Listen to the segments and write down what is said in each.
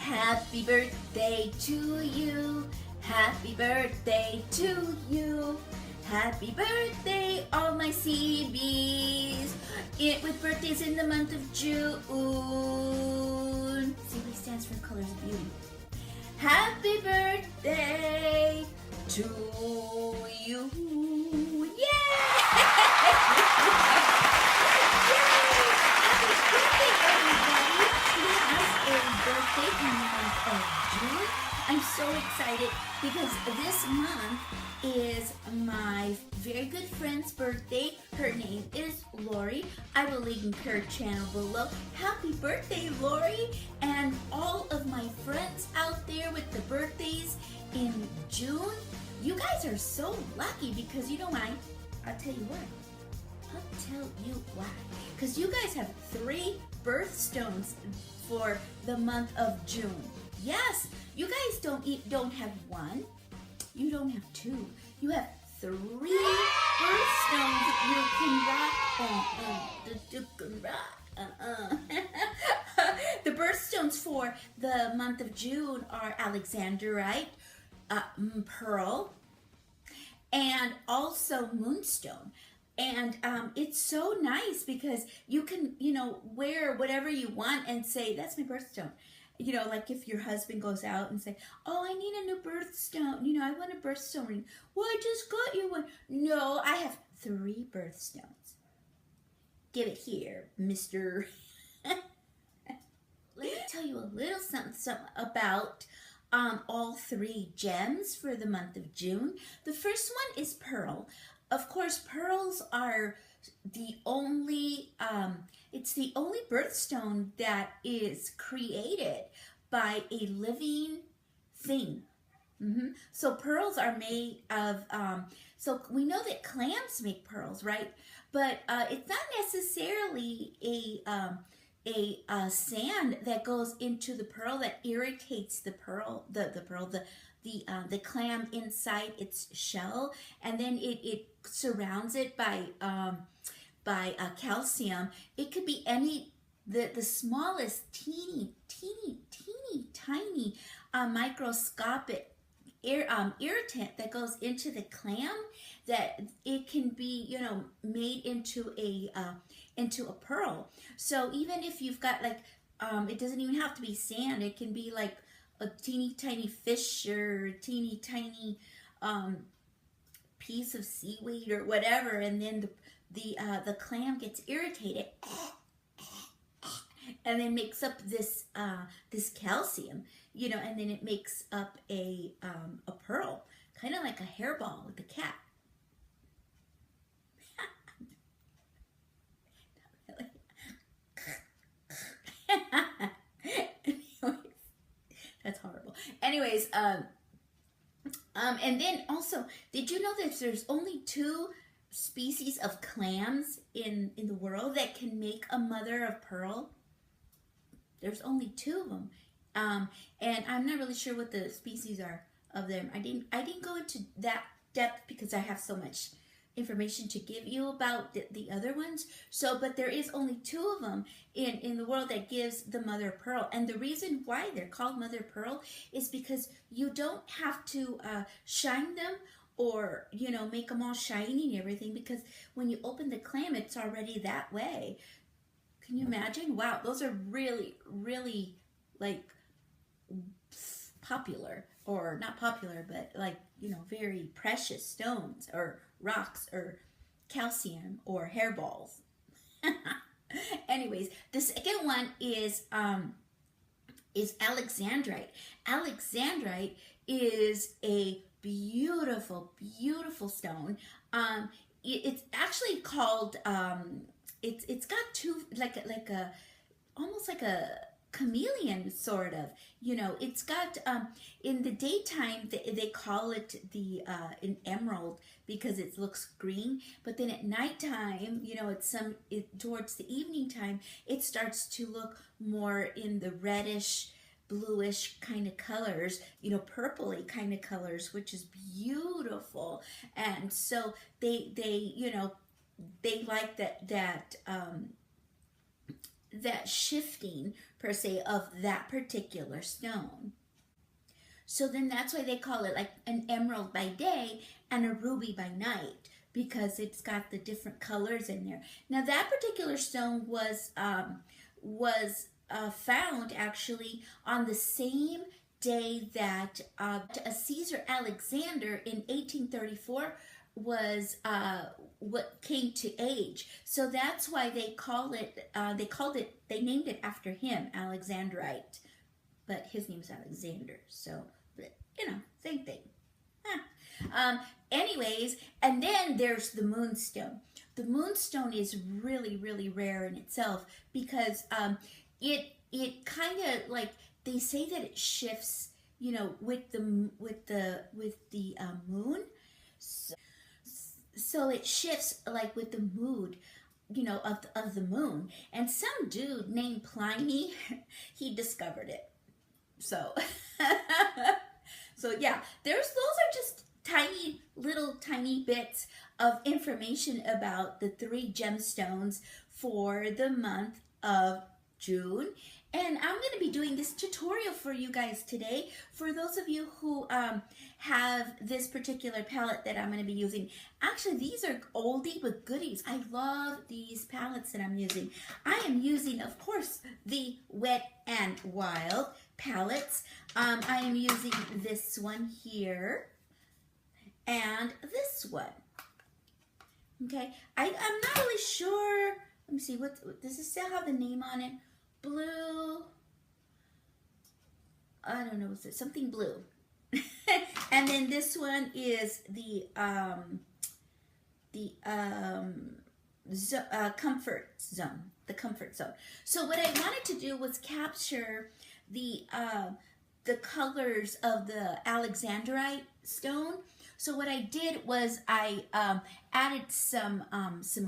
Happy birthday to you. Happy birthday to you. Happy birthday, all my CBs. With birthdays in the month of June. CB stands for Colors of Beauty. Happy birthday to you. Yay! Birthday in the month of June. I'm so excited because this month is my very good friend's birthday. Her name is Lori. I will link her channel below. Happy birthday, Lori! And all of my friends out there with the birthdays in June, you guys are so lucky because you know why? I'll tell you why. Because you guys have 3 birthstones for the month of June. Yes, you guys don't have 1. You don't have 2. You have 3 birthstones you can rock. The birthstones for the month of June are Alexandrite, pearl, and also moonstone. And it's so nice because you can, wear whatever you want and say, that's my birthstone. Like if your husband goes out and say, oh, I need a new birthstone. I want a birthstone ring. Well, I just got you one. No, I have 3 birthstones. Give it here, mister. Let me tell you a little something about all 3 gems for the month of June. The first one is pearl. Of course, pearls are the only, it's the only birthstone that is created by a living thing. So pearls are made of, so we know that clams make pearls, right? But it's not necessarily a sand that goes into the pearl that irritates the pearl, the clam inside its shell, and then it surrounds it by calcium. It could be the smallest teeny tiny microscopic irritant that goes into the clam, that it can be made into a pearl. So even if you've got it doesn't even have to be sand. It can be like a teeny tiny fish or a teeny tiny piece of seaweed or whatever, and then the clam gets irritated and then makes up this calcium, and then it makes up a pearl, kind of like a hairball with a cat. That's horrible. Anyways, and then also, did you know that there's only 2 species of clams in the world that can make a mother of pearl? There's only 2 of them, and I'm not really sure what the species are of them. I didn't go into that depth because I have so much information to give you about the other ones. So, but there is only 2 of them in the world that gives the mother of pearl. And the reason why they're called mother of pearl is because you don't have to shine them or, make them all shiny and everything, because when you open the clam, it's already that way. Can you imagine? Wow, those are really, really popular, or not popular, but very precious stones or rocks or calcium or hairballs. Anyways, the second one is Alexandrite. Alexandrite is a beautiful stone. It's actually called it's got 2 almost like a chameleon sort of, it's got in the daytime they call it an emerald because it looks green, but then at nighttime, towards the evening time, it starts to look more in the reddish bluish kind of colors, purpley kind of colors, which is beautiful. And so they like that that shifting per se of that particular stone. So then that's why they call it like an emerald by day and a ruby by night, because it's got the different colors in there. Now that particular stone was found actually on the same day that Caesar Alexander in 1834 was what came to age. So that's why they they named it after him, Alexandrite. But his name's Alexander, so, you know, same thing. Anyways, and then there's the moonstone. The moonstone is really, really rare in itself because it kind of like, they say that it shifts, you know, with the moon. So it shifts like with the mood, you know, of the moon. And some dude named Pliny, he discovered it. So, so yeah, those are just tiny bits of information about the 3 gemstones for the month of June. And I'm going to be doing this tutorial for you guys today. For those of you who have this particular palette that I'm going to be using. Actually, these are oldie but goodies. I love these palettes that I'm using. I am using, of course, the Wet and Wild palettes. I am using this one here and this one. Okay, I'm not really sure. Let me see, what does it still have the name on it? Blue. I don't know, what's it? Something blue. And then this one is the comfort zone. The comfort zone. So what I wanted to do was capture the colors of the Alexandrite stone. So what I did was I added some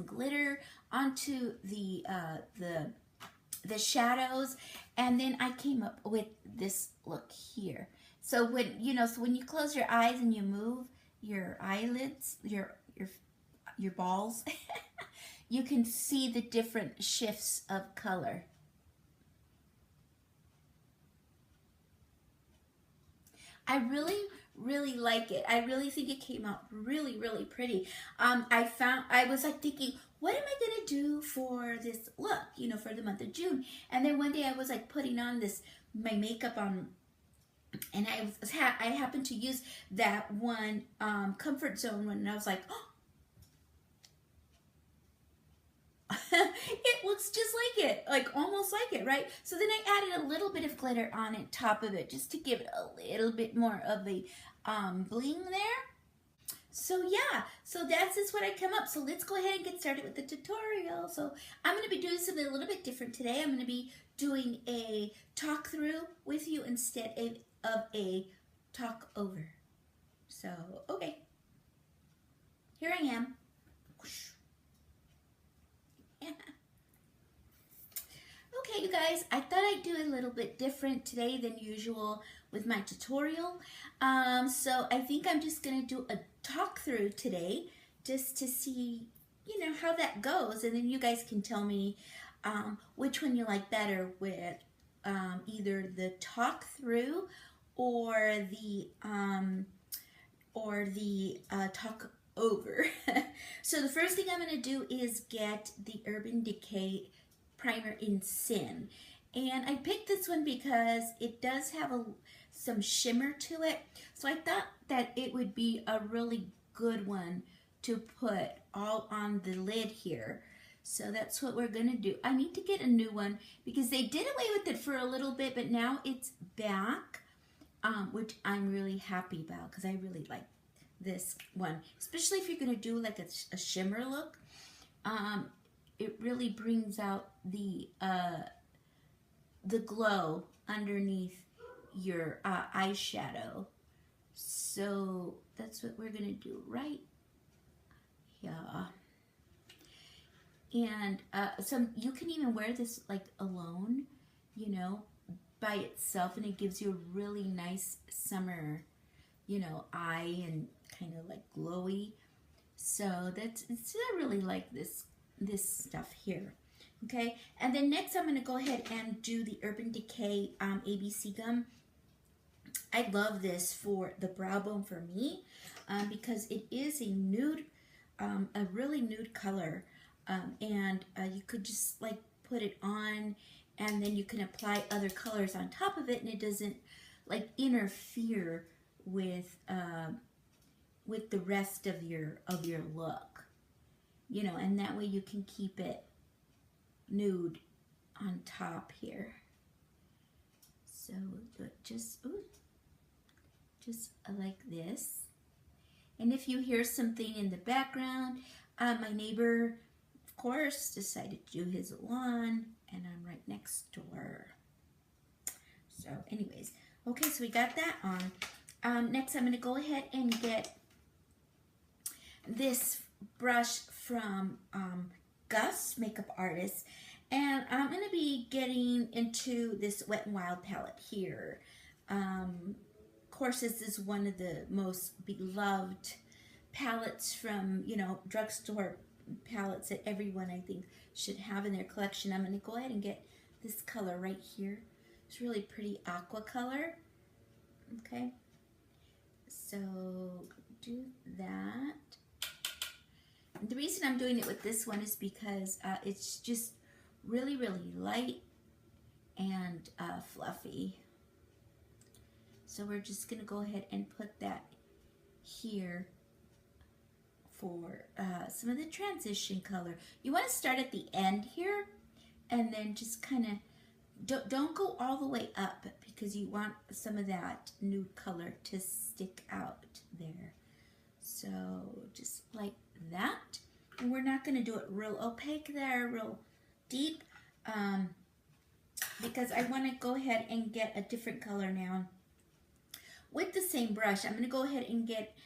glitter onto the shadows, and then I came up with this look here. So when you close your eyes and you move your eyelids, your balls, you can see the different shifts of color. I really like it. I really think it came out really pretty. I was like thinking, what am I gonna do for this look, you know, for the month of June? And then one day I was like putting on my makeup on, and I happened to use that one comfort zone one, and I was like, oh, it looks just like it, like almost like it, right? So then I added a little bit of glitter on it, top of it, just to give it a little bit more of a bling there. So yeah, so that's just what I come up. So let's go ahead and get started with the tutorial. So I'm going to be doing something a little bit different today. I'm going to be doing a talk through with you instead of a talk over. So, okay. Here I am. Okay, you guys, I thought I'd do a little bit different today than usual with my tutorial. So I think I'm just going to do a talk through today just to see, you know, how that goes. And then you guys can tell me which one you like better with either the talk through or the talk over. So the first thing I'm going to do is get the Urban Decay primer in Sin, and I picked this one because it does have some shimmer to it, so I thought that it would be a really good one to put all on the lid here. So that's what we're gonna do. I need to get a new one because they did away with it for a little bit, but now it's back, which I'm really happy about because I really like this one, especially if you're gonna do like a shimmer look. It really brings out the glow underneath your eyeshadow. So that's what we're gonna do right here. And you can even wear this like alone, you know, by itself, and it gives you a really nice summer, you know, eye and kind of like glowy. So I really like this stuff here. Okay, and then next I'm going to go ahead and do the Urban Decay ABC gum. I love this for the brow bone for me because it is a nude, a really nude color, and you could just like put it on, and then you can apply other colors on top of it, and it doesn't like interfere with the rest of your look, you know, and that way you can keep it nude on top here. So do it just like this. And if you hear something in the background, my neighbor, of course, decided to do his lawn, and I'm right next door. So anyways, okay, so we got that on. Next, I'm going to go ahead and get this brush from Goss Makeup Artist, and I'm going to be getting into this Wet n Wild palette here. Of course, this is one of the most beloved palettes from, you know, drugstore palettes that everyone, I think, should have in their collection. I'm going to go ahead and get this color right here. It's really pretty aqua color. Okay, so do that. And the reason I'm doing it with this one is because it's just really, really light and fluffy. So we're just going to go ahead and put that here for some of the transition color. You want to start at the end here and then just kind of, don't go all the way up because you want some of that nude color to stick out there. So just like that. And we're not going to do it real opaque there, real deep, because I want to go ahead and get a different color now. With the same brush, I'm going to go ahead and get,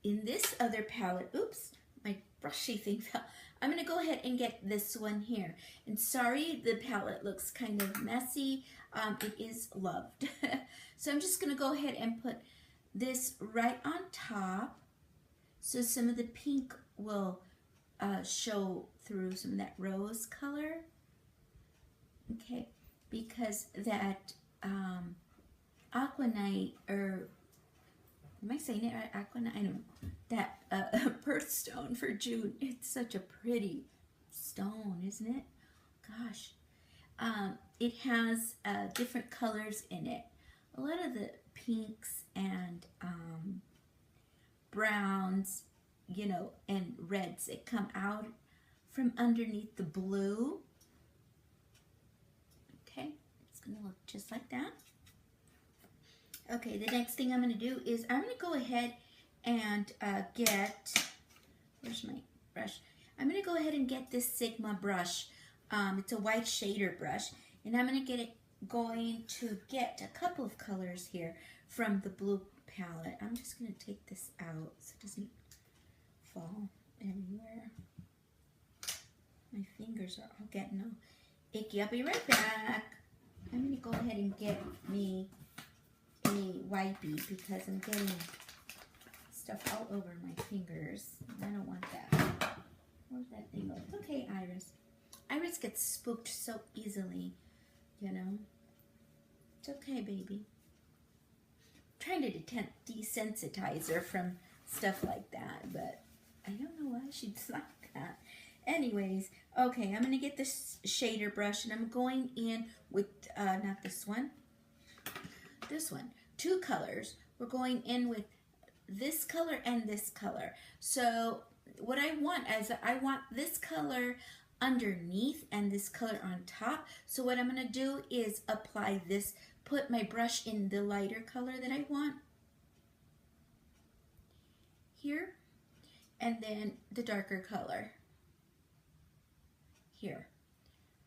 in this other palette, oops, my brushy thing fell. I'm going to go ahead and get this one here. And sorry, the palette looks kind of messy. It is loved. So I'm just going to go ahead and put this right on top. So some of the pink will show through some of that rose color. Okay, because that Aquanite, or am I saying it right? Aquanite, I don't know. That Birthstone for June. It's such a pretty stone, isn't it? Gosh. It has different colors in it. A lot of the pinks and browns, you know, and reds that come out from underneath the blue. Okay, it's going to look just like that. Okay, the next thing I'm going to do is I'm going to go ahead and get, where's my brush? I'm going to go ahead and get this Sigma brush. It's a white shader brush, and I'm going to going to get a couple of colors here from the blue palette. I'm just going to take this out so it doesn't fall everywhere. My fingers are all getting all icky. I'll be right back. I'm going to go ahead and get me a wipey because I'm getting stuff all over my fingers. I don't want that. Where's that thing go? It's okay, Iris. Iris gets spooked so easily, you know. It's okay, baby. I'm trying to desensitize her from stuff like that, but I don't know why she's like that. Anyways, okay, I'm going to get this shader brush, and I'm going in with, not this one, this one. Two colors. We're going in with this color and this color. So what I want is I want this color underneath and this color on top. So what I'm going to do is apply this, put my brush in the lighter color that I want here, and then the darker color here.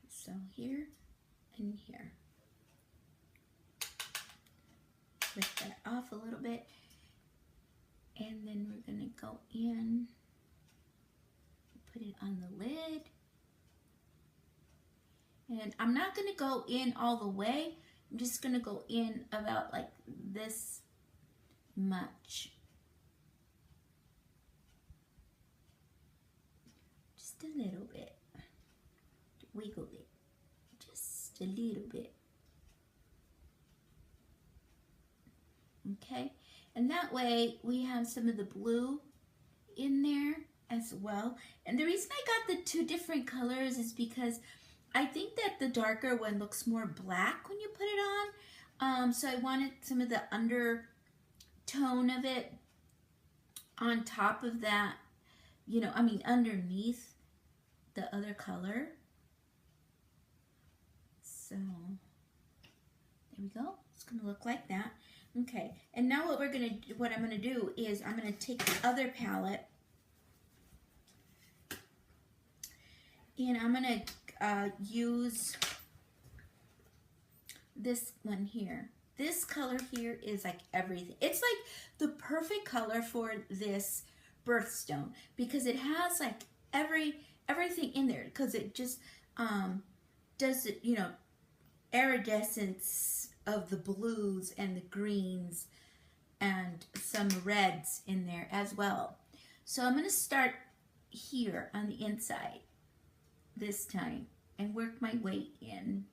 So here and here. Lift that off a little bit, and then we're going to go in, put it on the lid, and I'm not going to go in all the way. I'm just going to go in about like this much, just a little bit. wiggle it just a little bit. Okay, and that way we have some of the blue in there as well. And the reason I got the two different colors is because I think that the darker one looks more black when you put it on. So I wanted some of the undertone of it on top of that, you know, I mean underneath the other color. So there we go. It's gonna look like that. Okay, and now what I'm gonna do is I'm gonna take the other palette and I'm gonna use this one here. This color here is like everything. It's like the perfect color for this birthstone because it has like everything in there, because it just does it, you know, iridescence of the blues and the greens and some reds in there as well. So I'm going to start here on the inside this time and work my way in.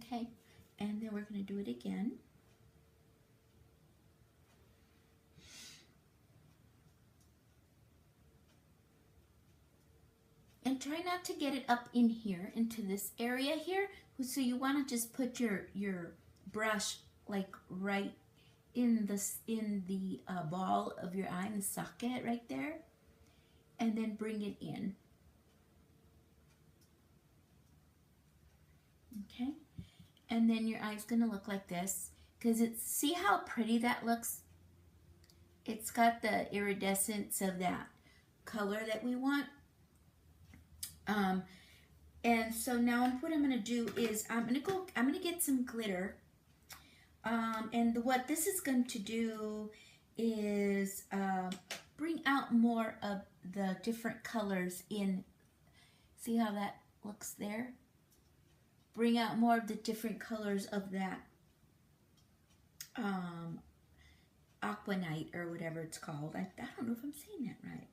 Okay, and then we're going to do it again. And try not to get it up in here, into this area here. So you want to just put your brush like right in the ball of your eye, in the socket right there. And then bring it in. Okay. And then your eye's going to look like this. Because see how pretty that looks? It's got the iridescence of that color that we want. And so now what I'm going to do is I'm going to get some glitter. And what this is going to do is bring out more of the different colors in. See how that looks there? Bring out more of the different colors of that aquanite or whatever it's called. I don't know if I'm saying that right.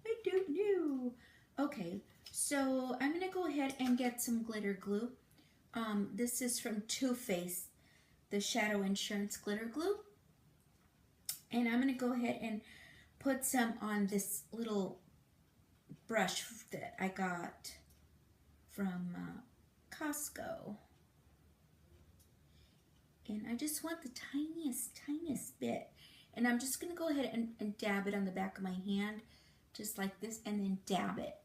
I don't know. Okay, so I'm going to go ahead and get some glitter glue. This is from TooFaced, the Shadow Insurance Glitter Glue. And I'm going to go ahead and put some on this little brush that I got from Costco. And I just want the tiniest bit. And I'm just going to go ahead and dab it on the back of my hand, just like this, and then dab it.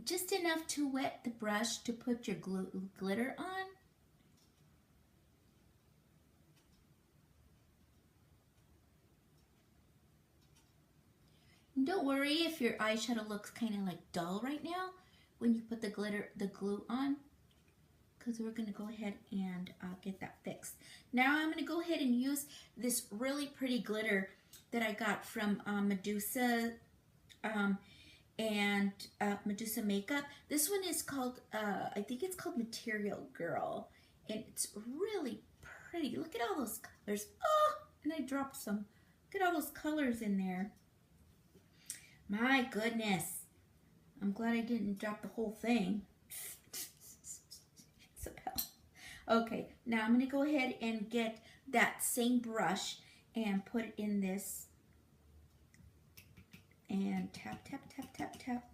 Just enough to wet the brush to put your glitter on. And don't worry if your eyeshadow looks kind of like dull right now when you put the glue on, because we're going to go ahead and get that fixed. Now I'm going to go ahead and use this really pretty glitter that I got from Medusa and Medusa Makeup. This one is called, I think it's called Material Girl, and it's really pretty. Look at all those colors. Oh, and I dropped some. Look at all those colors in there. My goodness. I'm glad I didn't drop the whole thing. Isabelle. Okay, now I'm going to go ahead and get that same brush and put it in this. And tap, tap, tap, tap, tap.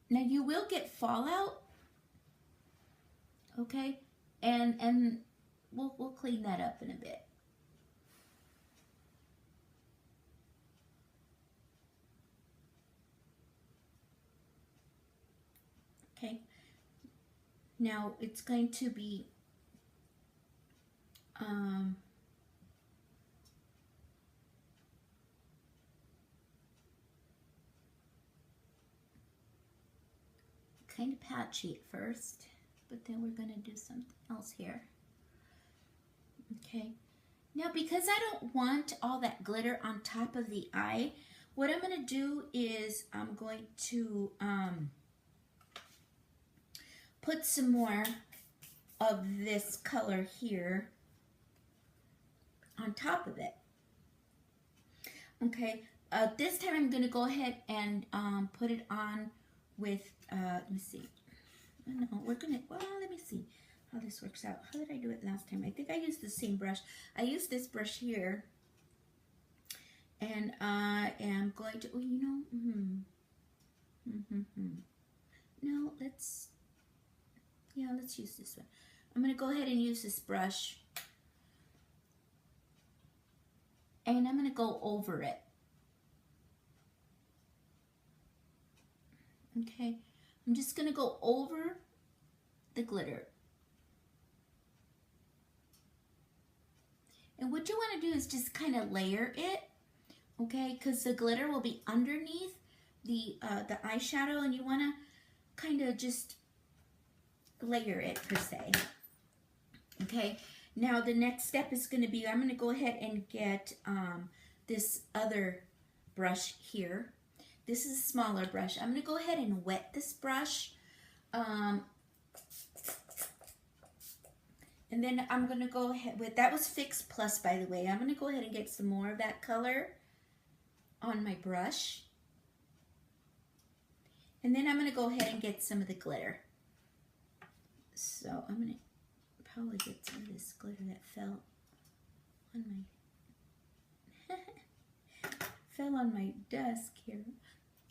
Now you will get fallout. Okay? And we'll clean that up in a bit. Okay. Now it's going to be kind of patchy at first, but then we're going to do something else here. Okay, Now, because I don't want all that glitter on top of the eye, what I'm going to do is I'm going to put some more of this color here on top of it. Okay, this time I'm going to go ahead and put it on with, let me see. No, we're going to, well, let me see how this works out. How did I do it last time? I think I used the same brush. I used this brush here. And I am going to, oh, you know, no, let's use this one. I'm going to go ahead and use this brush. And I'm going to go over it. Okay, I'm just going to go over the glitter. And what you want to do is just kind of layer it, okay, because the glitter will be underneath the eyeshadow, and you want to kind of just layer it per se. Okay, now the next step is going to be, I'm going to go ahead and get this other brush here. This is a smaller brush. I'm going to go ahead and wet this brush. And then I'm going to go ahead with, that was Fix Plus, by the way. I'm going to go ahead and get some more of that color on my brush. And then I'm going to go ahead and get some of the glitter. So I'm going to probably get some of this glitter that fell on my fell on my desk here.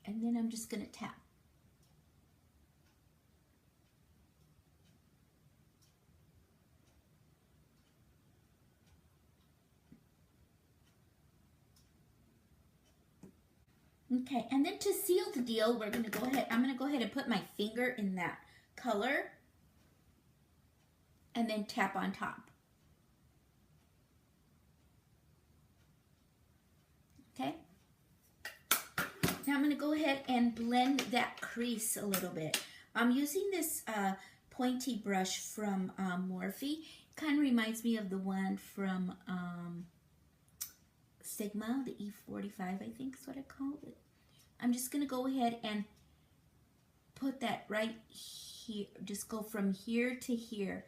And then I'm just going to tap. Okay, and then to seal the deal, we're going to go ahead, I'm going to go ahead and put my finger in that color and then tap on top. Okay. Now I'm going to go ahead and blend that crease a little bit. I'm using this pointy brush from Morphe. Kind of reminds me of the one from Sigma, the E45, I think is what I call it. I'm just going to go ahead and put that right here. Just go from here to here.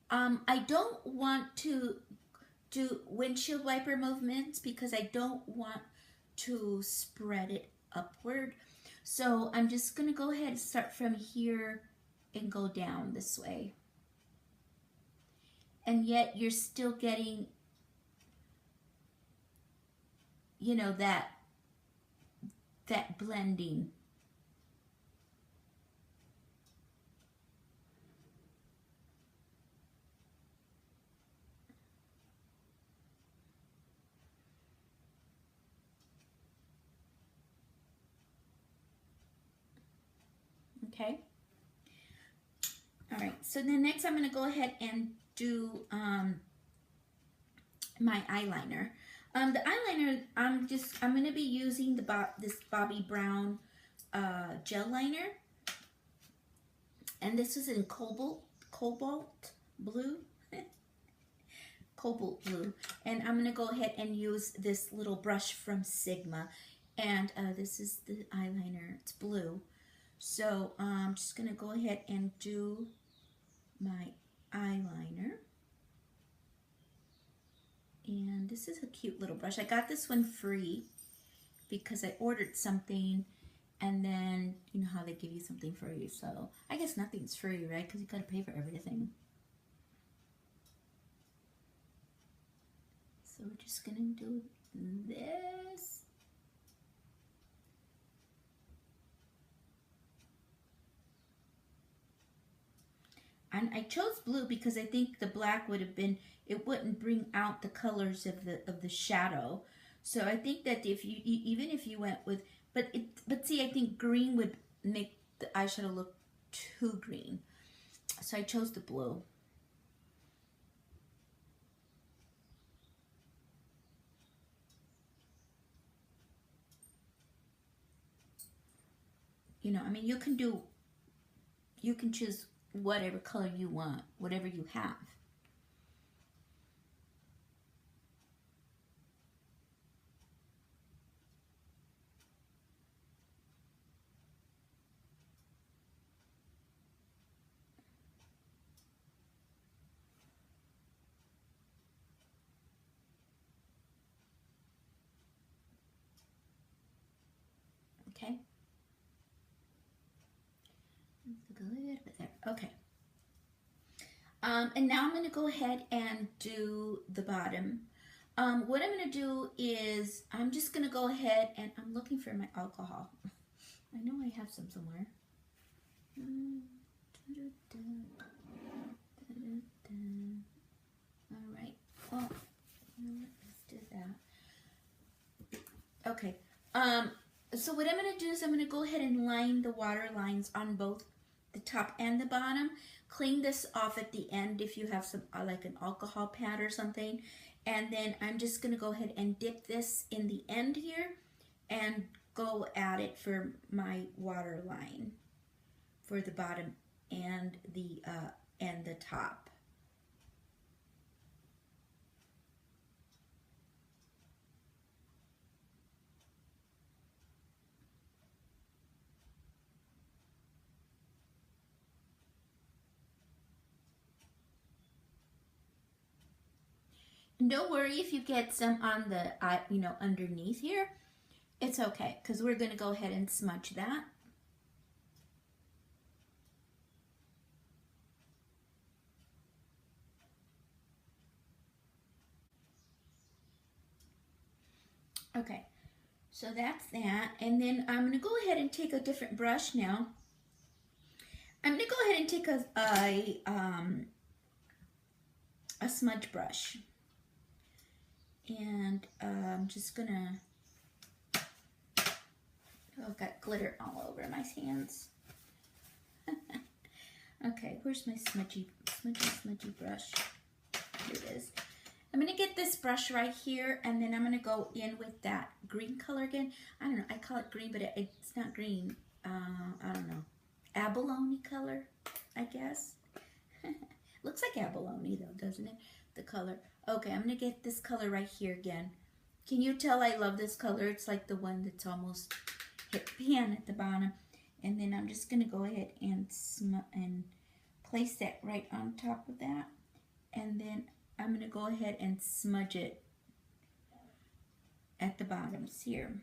I don't want to do windshield wiper movements because I don't want to spread it upward. So I'm just going to go ahead and start from here and go down this way. And yet you're still getting, you know, that blending. Okay. All right. So then next I'm going to go ahead and do my eyeliner. The eyeliner, I'm going to be using this Bobbi Brown gel liner. And this is in cobalt blue. Cobalt blue. And I'm going to go ahead and use this little brush from Sigma. And this is the eyeliner. It's blue. So I'm just going to go ahead and do my eyeliner. And this is a cute little brush. I got this one free because I ordered something, and then you know how they give you something free. So I guess nothing's free, right? Because you got to pay for everything. So we're just going to do this. And I chose blue because I think the black would have been, it wouldn't bring out the colors of the shadow. So I think that if you, even if you went with, but see, I think green would make the eyeshadow look too green. So I chose the blue. You know, I mean, you can choose whatever color you want, whatever you have. Look a little bit there. Okay. And now I'm going to go ahead and do the bottom. What I'm going to do is I'm just going to go ahead and I'm looking for my alcohol. I know I have some somewhere. All right. Well, you know what? Let's do that. Okay. So what I'm going to do is I'm going to go ahead and line the water lines on both the top and the bottom. Clean this off at the end if you have some like an alcohol pad or something. And then I'm just going to go ahead and dip this in the end here and go at it for my water line for the bottom and the top. Don't worry if you get some on the, underneath here. It's okay, because we're going to go ahead and smudge that. Okay, so that's that. And then I'm going to go ahead and take a different brush now. I'm going to go ahead and take a smudge brush. And I'm just gonna, I've got glitter all over my hands. Okay, where's my smudgy brush? Here it is. I'm gonna get this brush right here, and then I'm gonna go in with that green color again. I don't know, I call it green, but it's not green. I don't know, abalone color, I guess. Looks like abalone though, doesn't it? The color. Okay, I'm going to get this color right here again. Can you tell I love this color? It's like the one that's almost hit pan at the bottom. And then I'm just going to go ahead and place that right on top of that. And then I'm going to go ahead and smudge it at the bottoms here.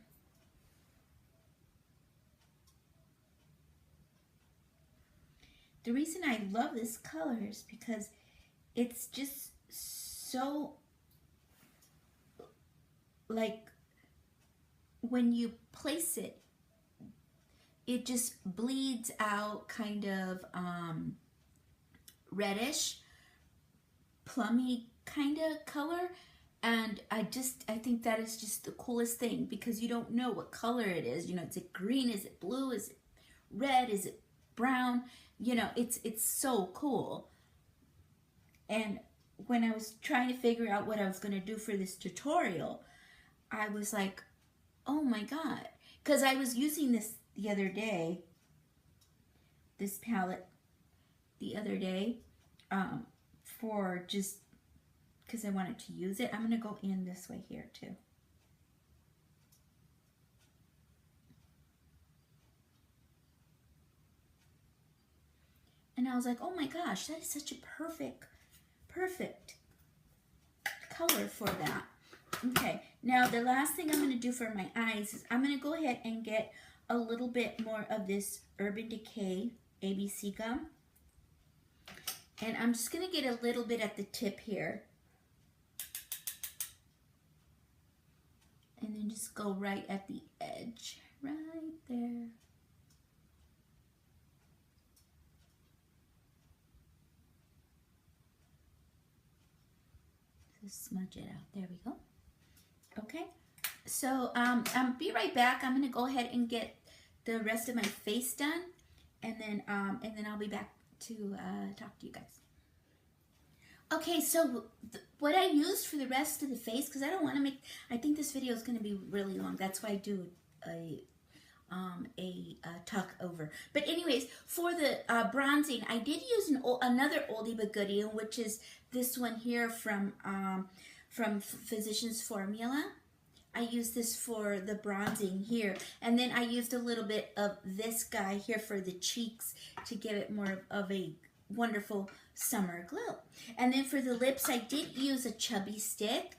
The reason I love this color is because it's just so, like, when you place it, it just bleeds out kind of reddish, plummy kind of color. And I think that is just the coolest thing, because you don't know what color it is. You know, is it green? Is it blue? Is it red? Is it brown? You know, it's so cool. And when I was trying to figure out what I was going to do for this tutorial, I was like, oh my God. Because I was using this the other day, this palette the other day, for just because I wanted to use it. I'm going to go in this way here too. And I was like, oh my gosh, that is such a perfect color for that. Okay, now the last thing I'm going to do for my eyes is I'm going to go ahead and get a little bit more of this Urban Decay ABC gum. And I'm just going to get a little bit at the tip here. And then just go right at the edge, right there. Smudge it out. There we go. Okay, so I'll be right back. I'm gonna go ahead and get the rest of my face done, and then I'll be back to talk to you guys. Okay, so what I used for the rest of the face, because I don't want to make, I think this video is going to be really long. That's why I do a tuck over. But anyways, for the bronzing, I did use another oldie but goodie, which is this one here from Physicians Formula. I used this for the bronzing here, and then I used a little bit of this guy here for the cheeks to give it more of a wonderful summer glow. And then for the lips, I did use a chubby stick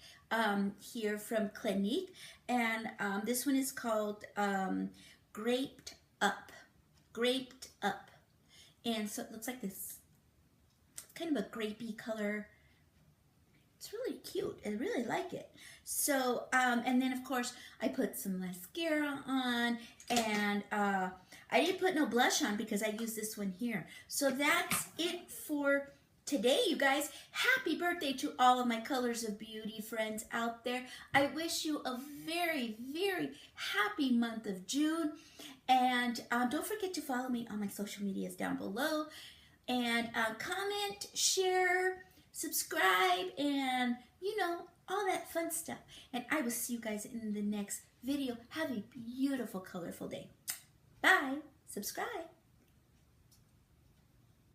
here from Clinique, and this one is called Graped Up. And so it looks like this kind of a grapey color. It's really cute. I really like it. So, and then of course I put some mascara on, and I didn't put no blush on because I use this one here. So that's it for today, you guys. Happy birthday to all of my Colors of Beauty friends out there. I wish you a very, very happy month of June. And don't forget to follow me on my social medias down below. And comment, share, subscribe, and you know, all that fun stuff. And I will see you guys in the next video. Have a beautiful, colorful day. Bye. Subscribe.